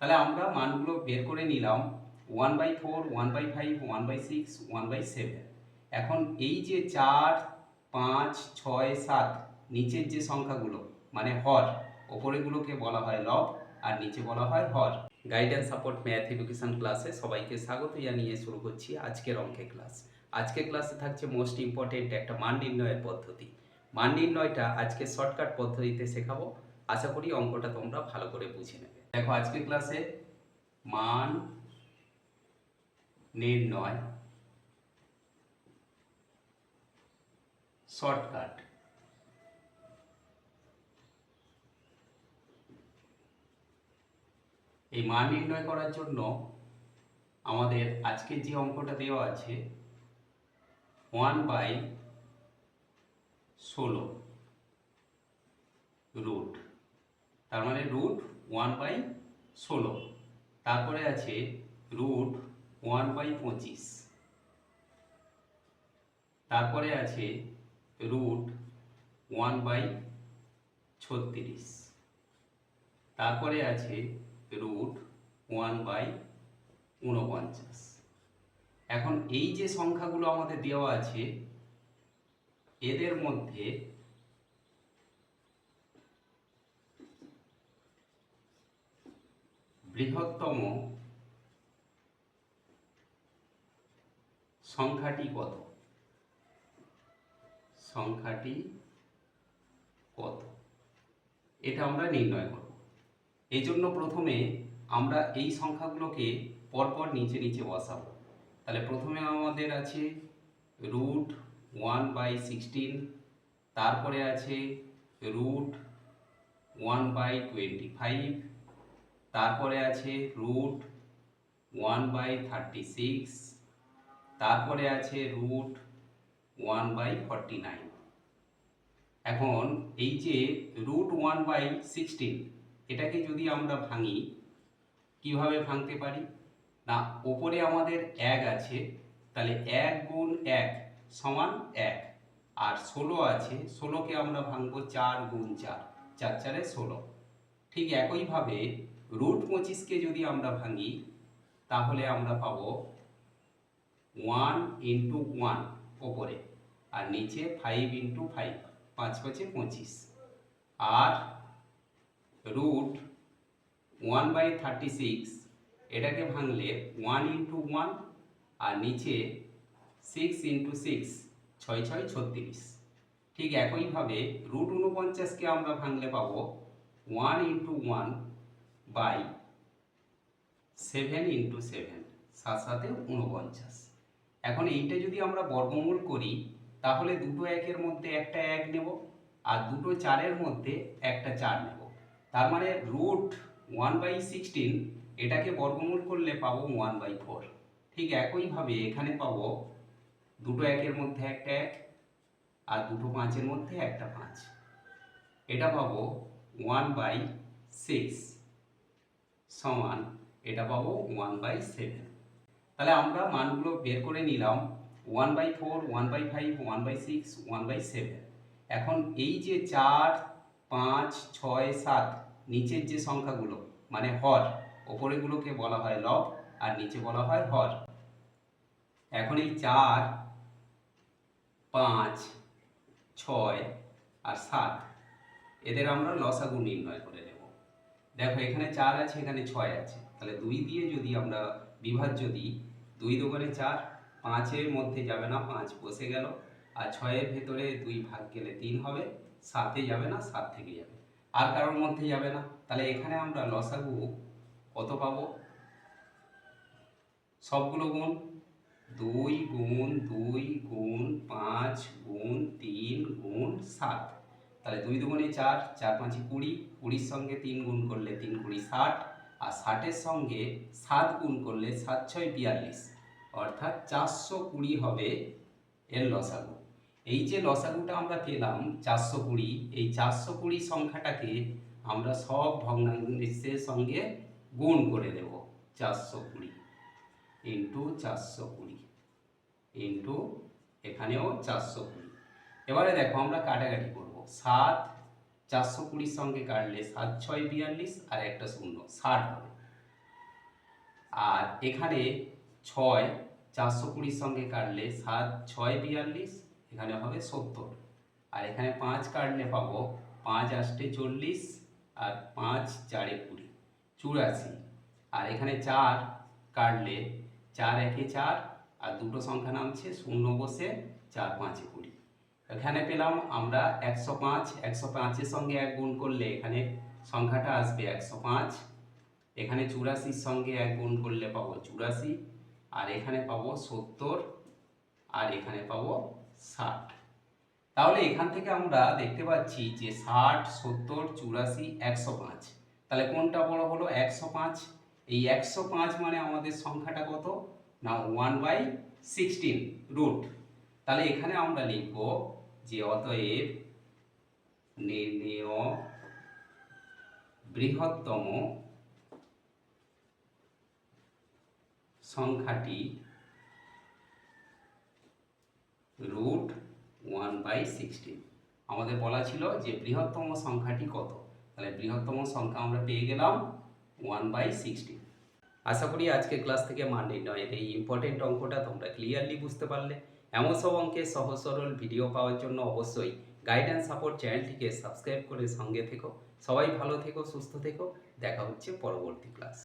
তাহলে আমরা মানগুলো বের করে নিলাম 1/4, 1/5, 1/6, 1/7। এখন এই যে 4, 5, 6, 7 নিচের যে সংখ্যাগুলো মানে হর, ওপরেগুলোকে বলা হয় লব আর নিচে বলা হয় হর। গাইডেন্স সাপোর্ট ম্যাথ এডুকেশন ক্লাসে সবাইকে স্বাগত জানিয়ে শুরু করছি আজকের অঙ্কের ক্লাস। আজকের ক্লাসে থাকছে মোস্ট ইম্পর্টেন্ট একটা মান নির্ণয়ের পদ্ধতি। মান নির্ণয়টা আজকে শর্টকাট পদ্ধতিতে শেখাবো। আশা করি অঙ্কটা তোমরা ভালো করে বুঝে নেবে। দেখো আজকের ক্লাসে মান নির্ণয় শর্টকাট। এই মান নির্ণয় করার জন্য আমাদের আজকে যে অঙ্কটা দেওয়া আছে 1/16 রুট, তার মানে রুট 1/16। তারপরে আছে রুট 1/25, তারপরে আছে রুট 1/36, তারপরে আছে রুট 1/49। এখন এই যে সংখ্যাগুলো আমাদের দেওয়া আছে এদের মধ্যে বৃহত্তম সংখ্যাটি কত? সংখ্যাটি কত এটা আমরা নির্ণয় করব। এই জন্য প্রথমে আমরা এই সংখ্যাগুলোকে পরপর নিচে নিচে বসাবো। তাহলে প্রথমে আমাদের আছে রুট 1/16, তারপরে আছে রুট 1/25, তারপরে আছে রুট 1/36, তারপরে আছে রুট 1/49। এখন এই যে রুট 1/16 এটাকে যদি আমরা ভাঙি, কিভাবে ভাঙতে পারি না, ওপরে আমাদের 1 আছে, তাহলে 1 গুণ 1 সমান 1, আর 16 আছে, 16কে আমরা ভাঙবো 4 গুণ 4, 4 4 16। ঠিক একইভাবে রুট 25কে যদি আমরা ভাঙি তাহলে আমরা পাবো 1 ইন্টু 1 ওপরে, আর নিচে 5 ইন্টু 5, 5 5 25। আর রুট 1/36 এটাকে ভাঙলে 1 ইন্টু 1, আর নিচে 6 ইন্টু 6, 6 6 36। ঠিক একইভাবে রুট 49কে আমরা ভাঙলে পাবো 1 ইন্টু 1 বাই 7 ইন্টু 7, 7 7 49। এখন এইটা যদি আমরা বর্গমূল করি তাহলে দুটো একের মধ্যে একটা 1 নেব, আর দুটো 4-এর মধ্যে একটা 4 নেব। তার মানে রুট 1/16 এটাকে বর্গমূল করলে পাবো 1/4। ঠিক একইভাবে এখানে পাবো দুটো একের মধ্যে একটা 1 আর দুটো 5-এর মধ্যে একটা 5, এটা পাবো 1/6 সমান এটা পাবো 1/7। তাহলে আমরা মানগুলো বের করে নিলাম 1/4, 1/5, 1/6, 1/7। এখন এই যে 4, 5, 6, 7 নিচের যে সংখ্যাগুলো মানে হর, ওপরেগুলোকে বলা হয় লব আর নিচে বলা হয় হর। এখন এই 4, 5, 6 আর 7 এদের আমরা লসাগু নির্ণয় করে নেব। দেখো এখানে 4 আছে, এখানে 6 আছে, তাহলে 2 দিয়ে যদি আমরা বিভাজ্য দিই, 2 দোকানে 4, 5-এর মধ্যে যাবে না, 5 বসে গেল, আর 6-এর ভেতরে 2 ভাগ গেলে 3 হবে, 7-এ যাবে না, 7 থেকে যাবে, আর কারোর মধ্যে যাবে না। তাহলে এখানে আমরা লসাগু কত পাবো? সবগুলো গুণ, 2 গুণ 2 গুণ 5 গুণ 3 গুণ 7। তাহলে 2 দুগুণে 4, 4 5 20, 20-র সঙ্গে 3 গুণ করলে 3 20 60, আর 60-এর সঙ্গে 7 গুণ করলে 7 6 42, অর্থাৎ 420 হবে এর লসাগু। এই যে লসাগুটা আমরা পেলাম 420, এই 420 সংখ্যাটাকে আমরা সব ভগ্নাংশের সঙ্গে গুণ করে দেব। 420 ইন্টু 420 ইন্টু এখানেও 420। এবারে দেখো আমরা কাটাকাটি করব। 7 420-র সঙ্গে কাটলে 7 6 42, আর একটা শূন্য 60 হবে। আর এখানে 6 420 সঙ্গে কাটলে 7 6 42, এখানে হবে 70। আর এখানে 5 কাটলে পাবো 5 8 40 আর 5 4 20 84। আর এখানে 4 কাটলে 4 1 4 আর দুটো সংখ্যা নামছে শূন্য বসে 4 5 20। এখানে পেলাম আমরা 105। 105 এর সঙ্গে 1 গুণ করলে এখানে সংখ্যাটা আসবে 105। এখানে 84 সঙ্গে 1 গুণ করলে পাবো 84। আর এখানে পাবো 70 আর এখানে পাবো 60। তাহলে এখান থেকে আমরা দেখতে পাচ্ছি যে 60 70 84 105। তাহলে কোনটা বড় হলো? 105। এই 105 মানে আমাদের সংখ্যাটা কত না 1/16 রুট। তাহলে এখানে আমরা লিখব যে অতএব নির্ণেয় বৃহত্তম সংখ্যাটি রুট 1/16। আমাদের বলা ছিল যে বৃহত্তম সংখ্যাটি কত, তাহলে বৃহত্তম সংখ্যা আমরা পেয়ে গেলাম 1/16। আশা করি আজকের ক্লাস থেকে মান নির্ণয়ের এই ইম্পর্টেন্ট অঙ্কটা তোমরা ক্লিয়ারলি বুঝতে পারলে। এমন সব অঙ্কের সহজ সরল ভিডিও পাওয়ার জন্য অবশ্যই গাইডেন্স সাপোর্ট চ্যানেলটিকে সাবস্ক্রাইব করে সঙ্গে থেকো। সবাই ভালো থেকো, সুস্থ থেকো। দেখা হচ্ছে পরবর্তী ক্লাস।